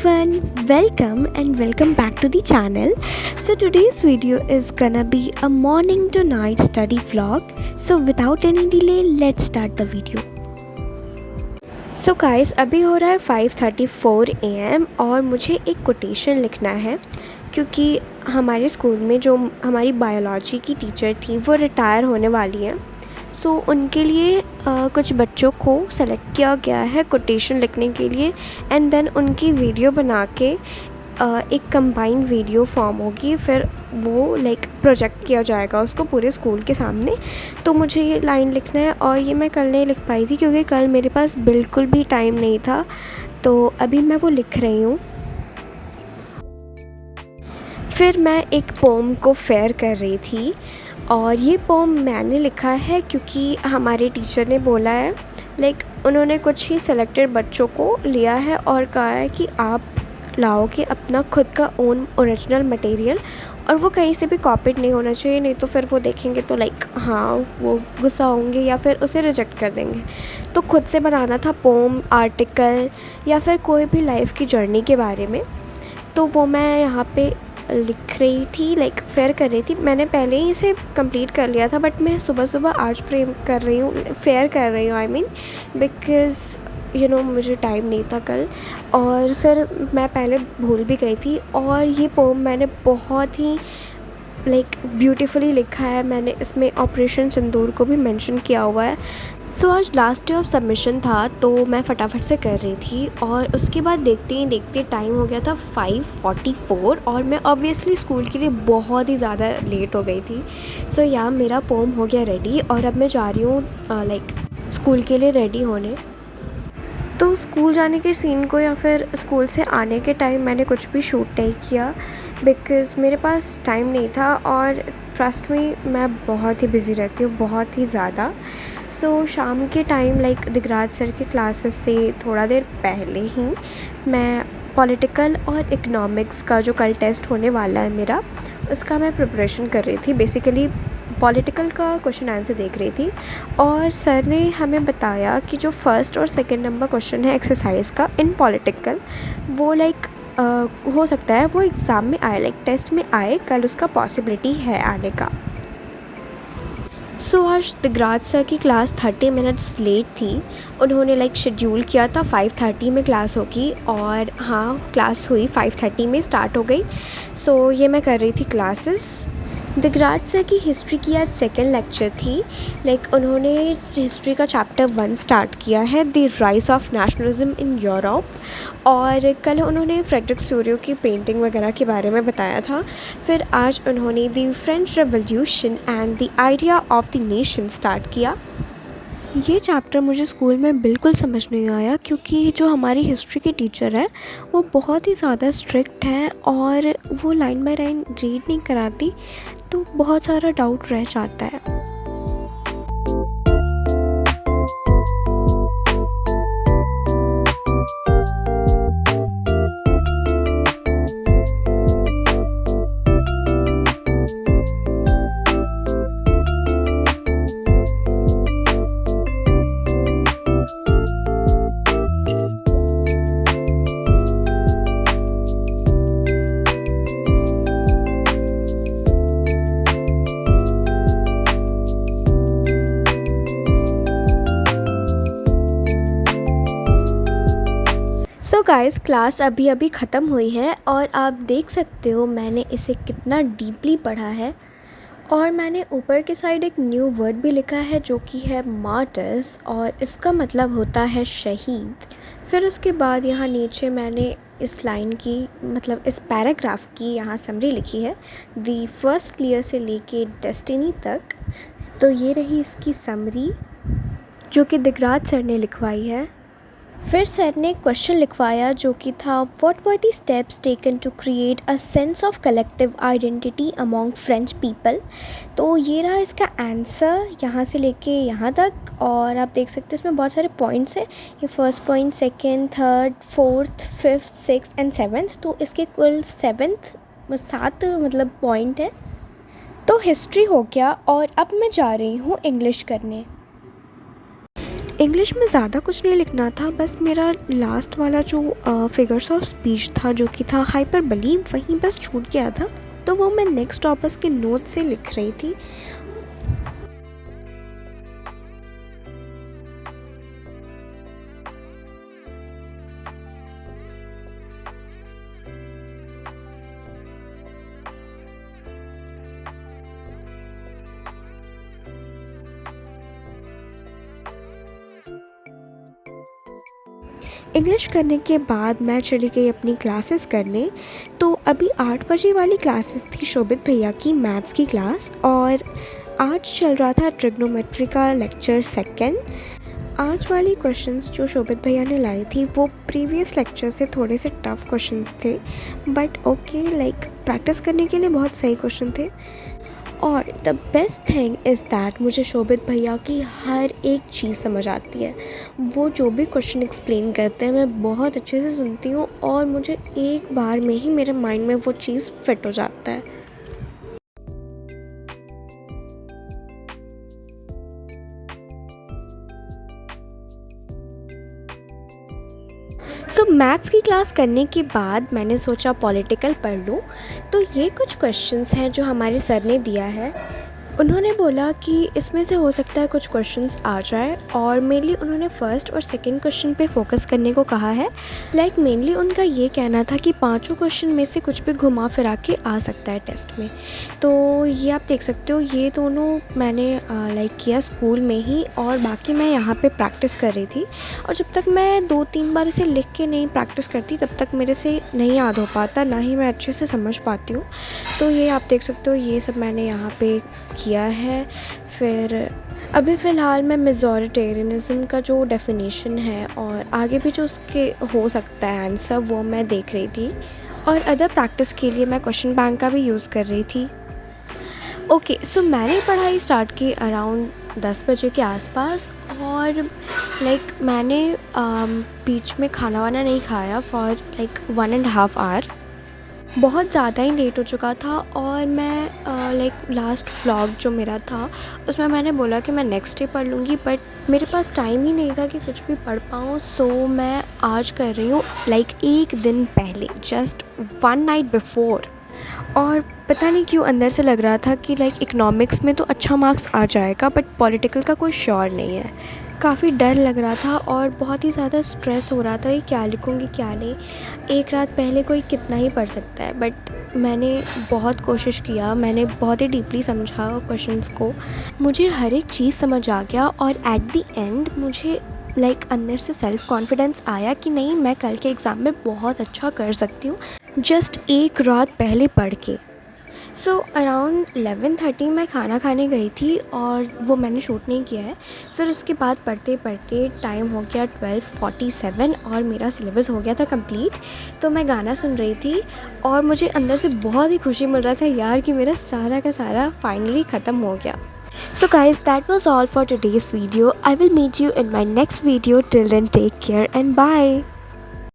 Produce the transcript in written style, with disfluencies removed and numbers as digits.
everyone, welcome back to the channel. So today's video is gonna be a morning to night study vlog. So without any delay, let's start the video. So guys, अभी हो रहा है 5:34 AM और मुझे एक quotation लिखना है क्योंकि हमारे स्कूल में जो हमारी बायोलॉजी की टीचर थी वो रिटायर होने वाली हैं। सो उनके लिए कुछ बच्चों को सेलेक्ट किया गया है कोटेशन लिखने के लिए एंड देन उनकी वीडियो बना के एक कंबाइंड वीडियो फॉर्म होगी, फिर वो लाइक प्रोजेक्ट किया जाएगा उसको पूरे स्कूल के सामने। तो मुझे ये लाइन लिखना है और ये मैं कल नहीं लिख पाई थी क्योंकि कल मेरे पास बिल्कुल भी टाइम नहीं था, तो अभी मैं वो लिख रही हूँ। फिर मैं एक पोम को फेयर कर रही थी और ये पोम मैंने लिखा है क्योंकि हमारे टीचर ने बोला है, लाइक उन्होंने कुछ ही सेलेक्टेड बच्चों को लिया है और कहा है कि आप लाओगे अपना खुद का ओन ओरिजिनल मटेरियल और वो कहीं से भी कॉपीड नहीं होना चाहिए, नहीं तो फिर वो देखेंगे तो लाइक हाँ वो गुस्सा होंगे या फिर उसे रिजेक्ट कर देंगे। तो खुद से बनाना था पोम, आर्टिकल या फिर कोई भी लाइफ की जर्नी के बारे में। तो वो मैं यहाँ पे लिख रही थी, लाइक फेयर कर रही थी। मैंने पहले ही इसे कंप्लीट कर लिया था बट मैं सुबह सुबह आज फ्रेम कर रही हूँ, फेयर कर रही हूँ आई मीन, बिकॉज़ मुझे टाइम नहीं था कल और फिर मैं पहले भूल भी गई थी। और ये पोम मैंने बहुत ही लाइक ब्यूटीफुली लिखा है, मैंने इसमें ऑपरेशन सिंदूर को भी मेंशन किया हुआ है। सो आज लास्ट डे ऑफ सबमिशन था तो मैं फटाफट से कर रही थी और उसके बाद देखते ही देखते टाइम हो गया था 5:44 और मैं ऑब्वियसली स्कूल के लिए बहुत ही ज़्यादा लेट हो गई थी। सो या मेरा पोम हो गया रेडी और अब मैं जा रही हूँ लाइक स्कूल के लिए रेडी होने। तो स्कूल जाने के सीन को या फिर स्कूल से आने के टाइम मैंने कुछ भी शूट नहीं किया बिकॉज़ मेरे पास टाइम नहीं था और ट्रस्ट मी मैं बहुत ही बिज़ी रहती हूँ, बहुत ही ज़्यादा। सो शाम के टाइम लाइक दिगराज सर के क्लासेस से थोड़ा देर पहले ही मैं पॉलिटिकल और इकोनॉमिक्स का जो कल टेस्ट होने वाला है मेरा, उसका मैं प्रिपरेशन कर रही थी। बेसिकली पॉलिटिकल का क्वेश्चन आंसर देख रही थी और सर ने हमें बताया कि जो फर्स्ट और सेकंड नंबर क्वेश्चन है एक्सरसाइज का इन पॉलिटिकल, वो लाइक हो सकता है वो एग्ज़ाम में आए, लाइक टेस्ट में आए, कल उसका पॉसिबिलिटी है आने का। सो आज दिगराज सर की क्लास 30 मिनट्स लेट थी। उन्होंने लाइक शेड्यूल किया था 5:30 में क्लास होगी और हाँ क्लास हुई 5:30 में स्टार्ट हो गई। सो ये मैं कर रही थी क्लासेस। दिगराज सर की हिस्ट्री की आज सेकेंड लेक्चर थी, लाइक उन्होंने हिस्ट्री का चैप्टर 1 स्टार्ट किया है, the rise of nationalism in Europe. और कल उन्होंने फ्रेडरिक सोरियो की पेंटिंग वगैरह के बारे में बताया था। फिर आज उन्होंने the French revolution and the idea of the nation start किया। ये चैप्टर मुझे स्कूल में बिल्कुल समझ नहीं आया क्योंकि जो हमारी हिस्ट्री की टीचर है वो बहुत ही ज़्यादा स्ट्रिक्ट है और वो लाइन बाय लाइन रीड नहीं कराती, तो बहुत सारा डाउट रह जाता है। सो गाइस, क्लास अभी अभी ख़त्म हुई है और आप देख सकते हो मैंने इसे कितना डीपली पढ़ा है और मैंने ऊपर के साइड एक न्यू वर्ड भी लिखा है जो कि है मार्टर्स और इसका मतलब होता है शहीद। फिर उसके बाद यहाँ नीचे मैंने इस लाइन की मतलब इस पैराग्राफ की यहाँ समरी लिखी है, दी फर्स्ट क्लियर से लेके डेस्टिनी तक। तो ये रही इसकी समरी जो कि दिगराज सर ने लिखवाई है। फिर सर ने क्वेश्चन लिखवाया जो कि था, what were the steps taken to create a sense of collective identity among French people. तो ये रहा इसका आंसर यहाँ से लेके यहाँ तक और आप देख सकते हो इसमें बहुत सारे पॉइंट्स हैं। ये first point, second, third, fourth, fifth, sixth and seventh, तो इसके कुल 7 मतलब पॉइंट है। तो हिस्ट्री हो गया और अब मैं जा रही हूँ इंग्लिश करने। इंग्लिश में ज़्यादा कुछ नहीं लिखना था, बस मेरा लास्ट वाला जो फिगर्स ऑफ स्पीच था जो कि था हाइपरबोली, वहीं बस छूट गया था, तो वो मैं नेक्स्ट टॉपर्स के नोट से लिख रही थी। इंग्लिश करने के बाद मैं चली गई अपनी क्लासेस करने। तो अभी 8 बजे वाली क्लासेस थी शोभित भैया की मैथ्स की क्लास, और आज चल रहा था ट्रिग्नोमेट्री का लेक्चर सेकंड। आज वाली क्वेश्चंस जो शोभित भैया ने लाई थी वो प्रीवियस लेक्चर से थोड़े से टफ़ क्वेश्चंस थे, बट ओके, लाइक प्रैक्टिस करने के लिए बहुत सही क्वेश्चन थे। और the best thing is that मुझे शोभित भैया की हर एक चीज़ समझ आती है। वो जो भी क्वेश्चन एक्सप्लेन करते हैं मैं बहुत अच्छे से सुनती हूँ, और मुझे एक बार में ही मेरे माइंड में वो चीज़ फिट हो जाता है। सो मैथ्स की क्लास करने के बाद मैंने सोचा पॉलिटिकल पढ़ लूँ। तो ये कुछ क्वेश्चंस हैं जो हमारे सर ने दिया है। उन्होंने बोला कि इसमें से हो सकता है कुछ क्वेश्चंस आ जाए, और मेनली उन्होंने फर्स्ट और सेकंड क्वेश्चन पे फोकस करने को कहा है। लाइक मेनली उनका ये कहना था कि पांचों क्वेश्चन में से कुछ भी घुमा फिरा के आ सकता है टेस्ट में। तो ये आप देख सकते हो, ये दोनों मैंने लाइक किया स्कूल में ही, और बाकी मैं यहाँ पे प्रैक्टिस कर रही थी। और जब तक मैं 2-3 बार इसे लिख के नहीं प्रैक्टिस करती तब तक मेरे से नहीं याद हो पाता, ना ही मैं अच्छे से समझ पाती हूँ। तो ये आप देख सकते हो, ये सब मैंने यहाँ पे किया है। फिर अभी फ़िलहाल मैं मेजॉरिटेरियनिज़्म का जो डेफिनेशन है और आगे भी जो उसके हो सकता है आंसर, वो मैं देख रही थी। और अदर प्रैक्टिस के लिए मैं क्वेश्चन बैंक का भी यूज़ कर रही थी। ओके, सो मैंने पढ़ाई स्टार्ट की अराउंड 10 बजे के आसपास, और लाइक मैंने बीच में खाना वाना नहीं खाया फॉर लाइक 1.5 आवर। बहुत ज़्यादा ही लेट हो चुका था, और मैं लाइक लास्ट व्लॉग जो मेरा था उसमें मैंने बोला कि मैं नेक्स्ट डे पढ़ लूँगी, बट मेरे पास टाइम ही नहीं था कि कुछ भी पढ़ पाऊँ। सो मैं आज कर रही हूँ लाइक एक दिन पहले, जस्ट 1 नाइट बिफोर। और पता नहीं क्यों अंदर से लग रहा था कि लाइक इकोनॉमिक्स में तो अच्छा मार्क्स आ जाएगा, बट पॉलिटिकल का कोई श्योर नहीं है। काफ़ी डर लग रहा था और बहुत ही ज़्यादा स्ट्रेस हो रहा था कि क्या लिखूँगी क्या नहीं। एक रात पहले कोई कितना ही पढ़ सकता है, बट मैंने बहुत कोशिश किया, मैंने बहुत ही डीपली समझा क्वेश्चंस को, मुझे हर एक चीज़ समझ आ गया। और एट द एंड मुझे लाइक अंदर से सेल्फ़ कॉन्फिडेंस आया कि नहीं, मैं कल के एग्ज़ाम में बहुत अच्छा कर सकती हूँ, जस्ट एक रात पहले पढ़ के। सो अराउंड 11:30 मैं खाना खाने गई थी, और वो मैंने शूट नहीं किया है। फिर उसके बाद पढ़ते पढ़ते टाइम हो गया 12:47, और मेरा सिलेबस हो गया था कंप्लीट। तो मैं गाना सुन रही थी, और मुझे अंदर से बहुत ही खुशी मिल रहा था यार कि मेरा सारा का सारा फाइनली ख़त्म हो गया। So guys, that was all for today's video. I will meet you in my next video. Till then, take care and bye.